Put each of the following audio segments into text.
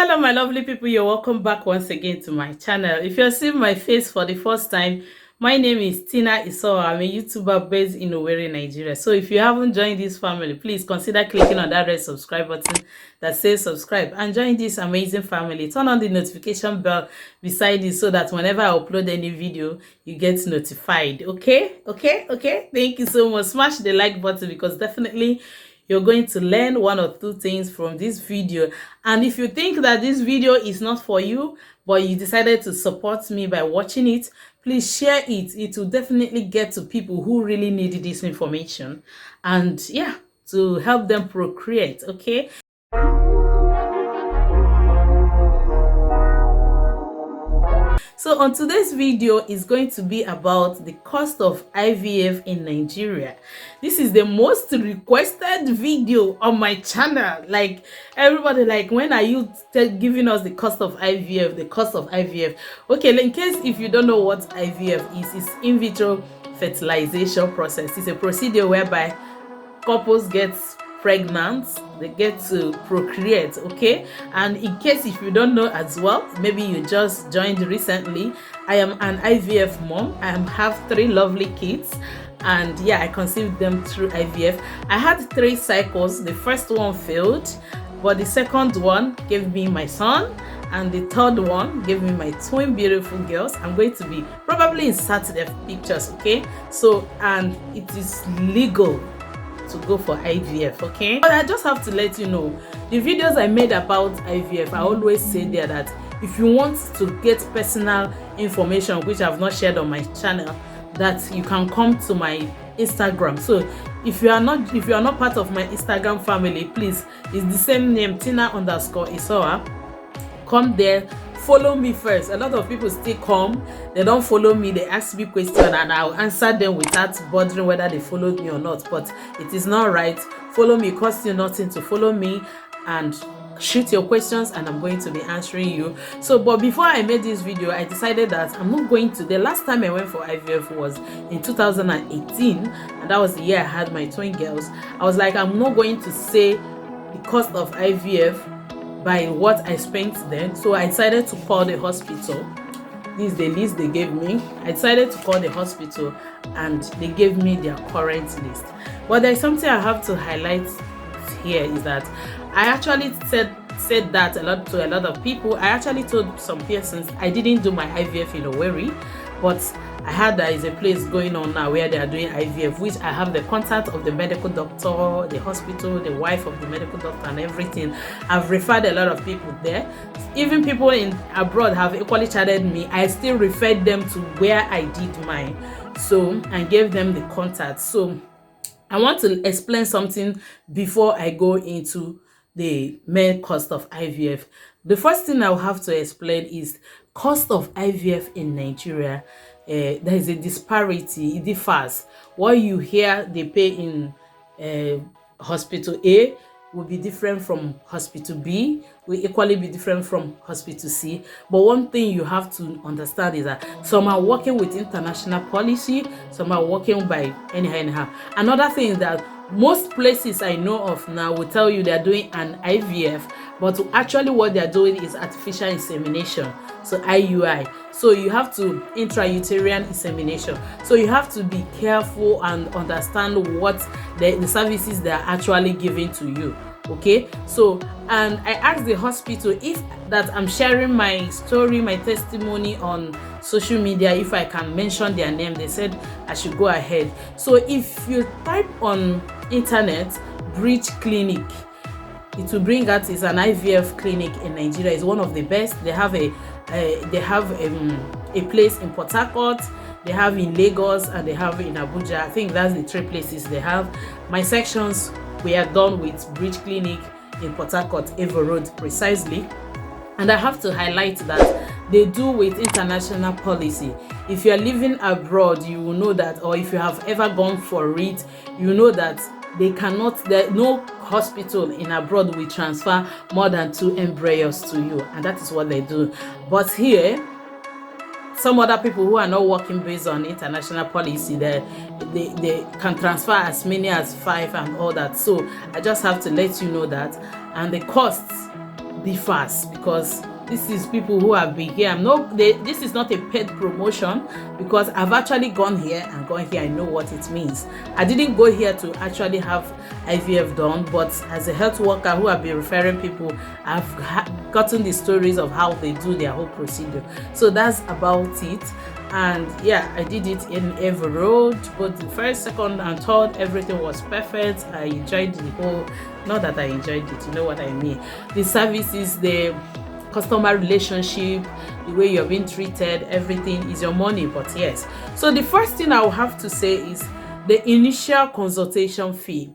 Hello my lovely people, you're welcome back once again to my channel. If you're seeing my face for the first time, my name is Isoa. I'm a YouTuber based in Owerri, Nigeria. So if you haven't joined this family, please consider clicking on that red subscribe button that says subscribe and join this amazing family. Turn on the notification bell beside it so that whenever I upload any video, you get notified. Okay. Thank you so much. Smash the like button because definitely you're going to learn one or two things from this video. And if you think that this video is not for you, but you decided to support me by watching it, please share it. It will definitely get to people who really need this information, and yeah, to help them procreate. Okay. So on today's video is going to be about the cost of IVF in Nigeria. This is the most requested video on my channel. Like everybody, like, when are you giving us the cost of IVF? The cost of IVF. Okay, in case if you don't know what IVF is, it's in vitro fertilization process. It's a procedure whereby couples get pregnant, they get to procreate. Okay, and in case if you don't know as well, maybe you just joined recently, I am an IVF mom. I have 3 lovely kids, and yeah, I conceived them through IVF. I had 3 cycles. The first one failed, but the second one gave me my son, and the third one gave me my twin beautiful girls. I'm going to be probably insert their pictures. Okay, so, and it is legal to go for IVF. Okay, but I just have to let you know, the videos I made about IVF, I always say there that if you want to get personal information which I've not shared on my channel, that you can come to my Instagram. So if you are not part of my Instagram family, please, it's the same name, Tina_Isoa. Come there, follow me first. A lot of people still come, they don't follow me, they ask me questions and I'll answer them without bothering whether they followed me or not. But it is not right. Follow me, costs you nothing to follow me, and shoot your questions and I'm going to be answering you. So but before I made this video, I decided that I'm not going to, the last time I went for IVF was in 2018, and that was the year I had my twin girls. I was like, I'm not going to say the cost of IVF by what I spent then. So I decided to call the hospital. This is the list they gave me. I decided to call the hospital and they gave me their current list. But there's something I have to highlight here, is that I actually said that to a lot of people. I actually told some persons I didn't do my IVF in Owerri, but I heard there is a place going on now where they are doing IVF, which I have the contact of the medical doctor, the hospital, the wife of the medical doctor and everything. I've referred a lot of people there. Even people in abroad have equally chatted me. I still referred them to where I did mine, so I gave them the contact. So I want to explain something before I go into the main cost of IVF. The first thing I'll have to explain is cost of IVF in Nigeria. There is a disparity. It differs. What you hear they pay in hospital A will be different from hospital B, will equally be different from hospital C. But one thing you have to understand is that some are working with international policy, some are working by anyhow. Another thing is that most places I know of now will tell you they're doing an IVF, but actually what they're doing is artificial insemination, so IUI. So you have to intrauterine insemination. So you have to be careful and understand what the services they are actually giving to you. Okay, so, and I asked the hospital if that I'm sharing my story, my testimony on social media, if I can mention their name. They said I should go ahead. So if you type on internet Bridge Clinic, it will bring out, is an IVF clinic in Nigeria. It's one of the best. They have a place in Port Harcourt, they have in Lagos, and they have in Abuja. I think that's the 3 places they have. My sections were done with Bridge Clinic in Port Harcourt, Evo Road precisely. And I have to highlight that they do with international policy. If you are living abroad, you will know that, or if you have ever gone for it, you know that they cannot, no hospital in abroad will transfer more than 2 embryos to you, and that is what they do. But here, some other people who are not working based on international policy, they can transfer as many as 5 and all that. So I just have to let you know that. And the costs differs, because this is people who have been here. This is not a paid promotion, because I've actually gone here and gone here. I know what it means. I didn't go here to actually have IVF done, but as a health worker who have been referring people, I've gotten the stories of how they do their whole procedure. So that's about it. And yeah, I did it in every road, but the first, second and third, everything was perfect. I enjoyed the whole, not that I enjoyed it, you know what I mean, the services, the customer relationship, the way you're being treated, everything is your money. But yes, so the first thing I will have to say is the initial consultation fee.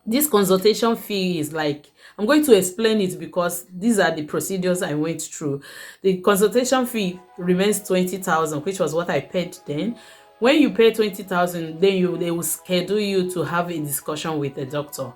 This consultation fee is like, I'm going to explain it because these are the procedures I went through. The consultation fee remains 20,000, which was what I paid then. When you pay 20,000, then they will schedule you to have a discussion with the doctor.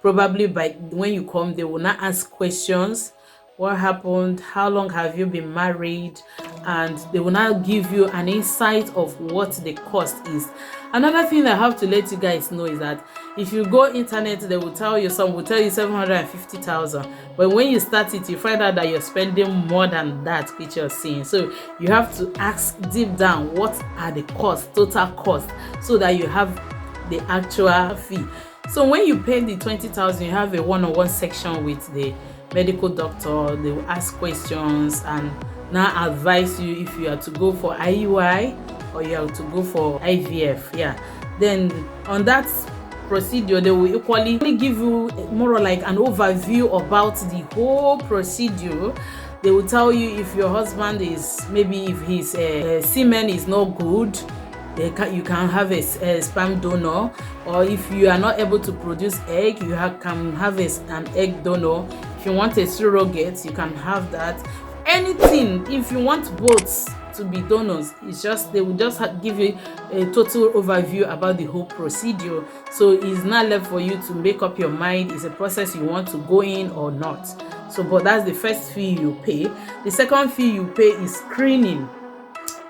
Probably by when you come, they will not ask questions. What happened? How long have you been married? And they will now give you an insight of what the cost is. Another thing I have to let you guys know is that if you go internet, they will tell you, some will tell you 750,000. But when you start it, you find out that you're spending more than that which you're seeing. So you have to ask deep down, what are the costs, total cost, so that you have the actual fee. So when you pay the 20,000, you have a one-on-one section with the medical doctor. They will ask questions and now advise you if you are to go for IUI or you have to go for IVF. Yeah, then on that procedure, they will equally give you more like an overview about the whole procedure. They will tell you if your husband is, maybe if his semen is not good, you can have a sperm donor, or if you are not able to produce egg, you can have an egg donor. If you want a surrogate, you can have that. Anything, if you want both to be donors, it's just, they will just give you a total overview about the whole procedure. So it's not left for you to make up your mind, it's a process you want to go in or not. So but that's the first fee you pay. The second fee you pay is screening.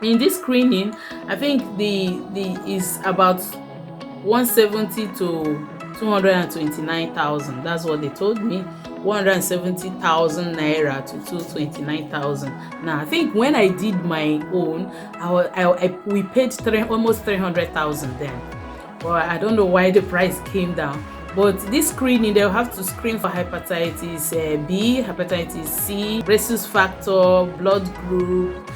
In this screening, I think the is about 170 to 229,000. That's what they told me. 170,000 naira to 229,000. Now I think when I did my own, we paid almost 300,000 then. But I don't know why the price came down. But this screening, they'll have to screen for hepatitis B, hepatitis C, rhesus factor, blood group.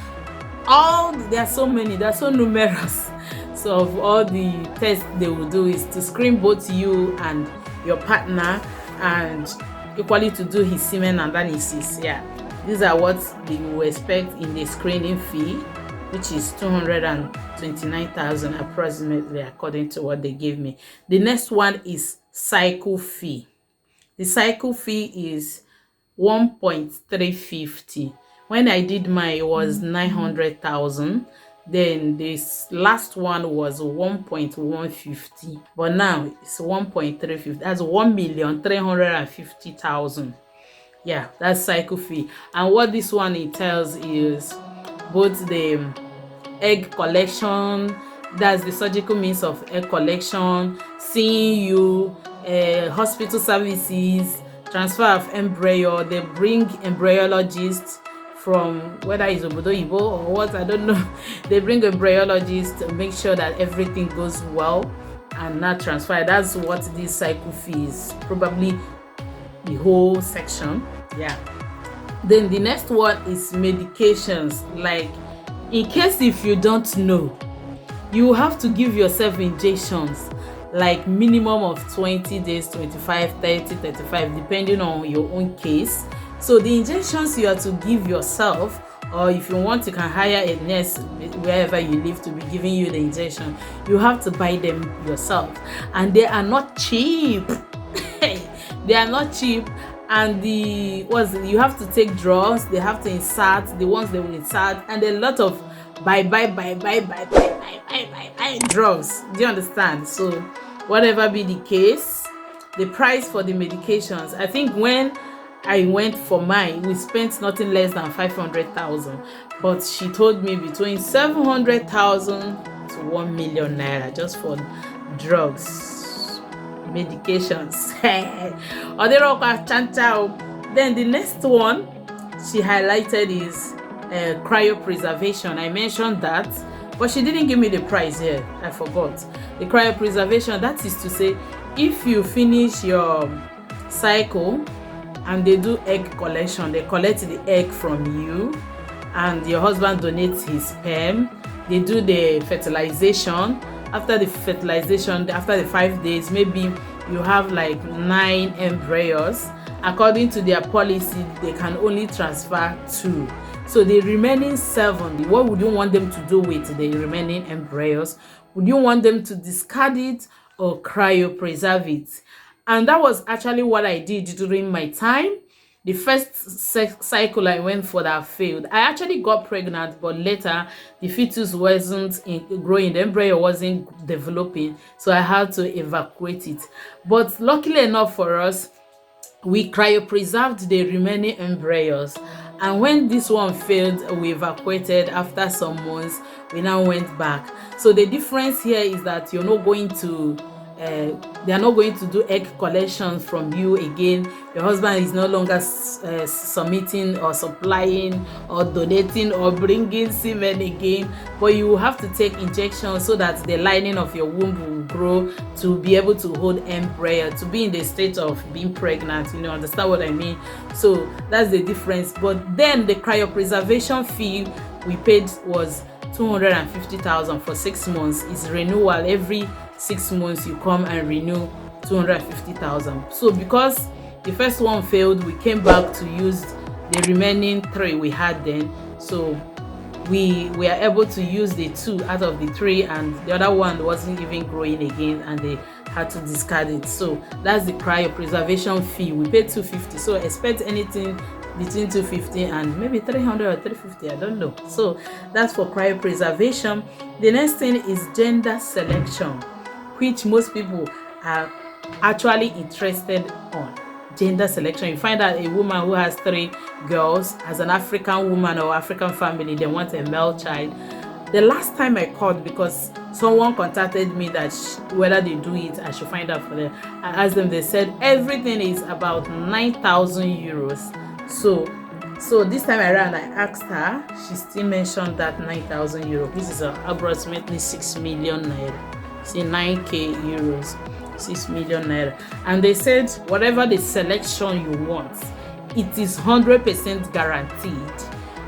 There are so many, they're so numerous. So of all the tests they will do is to screen both you and your partner, and equally to do his semen analysis. Yeah, these are what they will expect in the screening fee, which is 229,000 approximately, according to what they gave me. The next one is cycle fee. The cycle fee is 1.350. When I did mine, it was 900,000. Then this last one was 1.150, but now it's 1.350. That's 1,350,000. Yeah, that's cycle fee. And what this one entails is both the egg collection, that's the surgical means of egg collection, seeing you, hospital services, transfer of embryo. They bring embryologists from, whether it's Obodo Ibo or what, I don't know. They bring a embryologist to make sure that everything goes well and not transfer. That's what this cycle fee is, probably the whole section. Yeah. Then the next one is medications. Like, in case if you don't know, you have to give yourself injections, like minimum of 20 days, 25, 30, 35, depending on your own case. So the injections you have to give yourself, or if you want, you can hire a nurse wherever you live to be giving you the injection. You have to buy them yourself, and they are not cheap. They are not cheap. And you have to take drugs. They have to insert the ones they will insert, and a lot of buy drugs. Do you understand? So whatever be the case, the price for the medications, I think when I went for mine, we spent nothing less than 500,000, but she told me between 700,000 to 1 million naira just for drugs, medications. Then the next one she highlighted is cryo preservation. I mentioned that, but she didn't give me the price here. I forgot. The cryo preservation, that is to say, if you finish your cycle and they do egg collection, they collect the egg from you and your husband donates his sperm, they do the fertilization. After the fertilization, after the 5 days, maybe you have like 9 embryos. According to their policy, they can only transfer 2. So the remaining 7, what would you want them to do with the remaining embryos? Would you want them to discard it or cryopreserve it? And that was actually what I did during my time. The first cycle I went for that failed. I actually got pregnant, but later the fetus wasn't growing, the embryo wasn't developing, so I had to evacuate it. But luckily enough for us, we cryopreserved the remaining embryos, and when this one failed, we evacuated. After some months, we now went back. So the difference here is that you're not going to they are not going to do egg collection from you again. Your husband is no longer submitting or supplying or donating or bringing semen again, but you will have to take injections so that the lining of your womb will grow to be able to hold embryo, to be in the state of being pregnant. You know, understand what I mean? So that's the difference. But then the cryopreservation fee we paid was 250,000 for 6 months. It's renewal every 6 months. You come and renew 250,000. So because the first one failed, we came back to use the remaining 3 we had then. So we were able to use the 2 out of the 3, and the other one wasn't even growing again, and they had to discard it. So that's the cryopreservation fee. We paid 250. So expect anything between 250 and maybe 300 or 350, I don't know. So that's for cryopreservation. The next thing is gender selection, which most people are actually interested on. Gender selection. You find out a woman who has 3 girls, as an African woman or African family, they want a male child. The last time I called, because someone contacted me that whether they do it, I should find out for them. I asked them, they said everything is about 9,000 euros. So this time around I asked her, she still mentioned that 9,000 euros. This is approximately 6 million naira. See, 9k euros, 6 million naira. And they said whatever the selection you want, it is 100% guaranteed.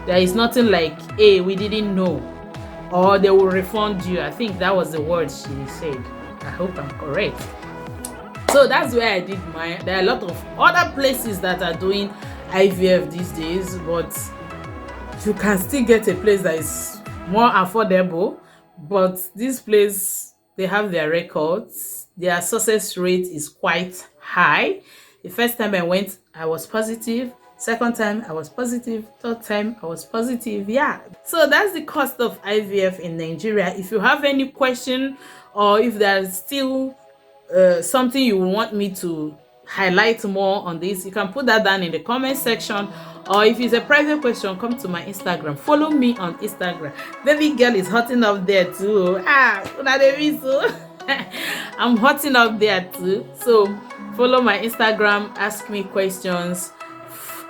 There is nothing like, hey, we didn't know, or they will refund you. I think that was the word she said. I hope I'm correct. So that's where I did mine. There are a lot of other places that are doing IVF these days, but you can still get a place that is more affordable. But this place, they have their records. Their success rate is quite high. The first time I went, I was positive. Second time, I was positive. Third time, I was positive. Yeah. So that's the cost of IVF in Nigeria. If you have any question, or if there's still something you want me to highlight more on this, you can put that down in the comment section, or if it's a private question, come to my Instagram. Follow me on Instagram. Baby girl is hotting up there too. I'm hotting up there too. So follow my Instagram, ask me questions.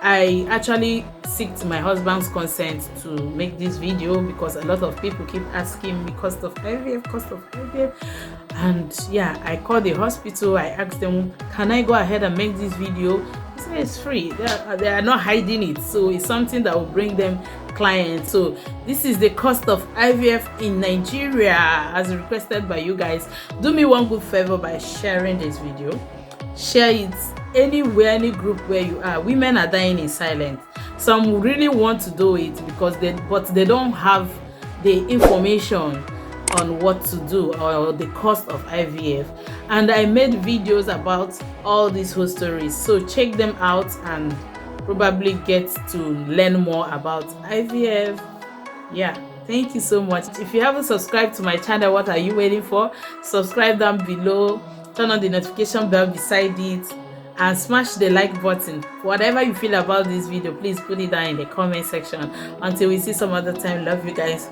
I actually seeked my husband's consent to make this video because a lot of people keep asking me cost of IVF. And yeah, I called the hospital. I asked them, can I go ahead and make this video? They said it's free. They are not hiding it. So it's something that will bring them clients. So this is the cost of IVF in Nigeria as requested by you guys. Do me one good favor by sharing this video. Share it anywhere, any group where you are. Women are dying in silence. Some really want to do it because they don't have the information on what to do or the cost of IVF. And I made videos about all these whole stories, so check them out and probably get to learn more about IVF. Yeah, thank you so much. If you haven't subscribed to my channel, what are you waiting for? Subscribe down below, turn on the notification bell beside it, and smash the like button. Whatever you feel about this video, please put it down in the comment section. Until we see some other time, love you guys.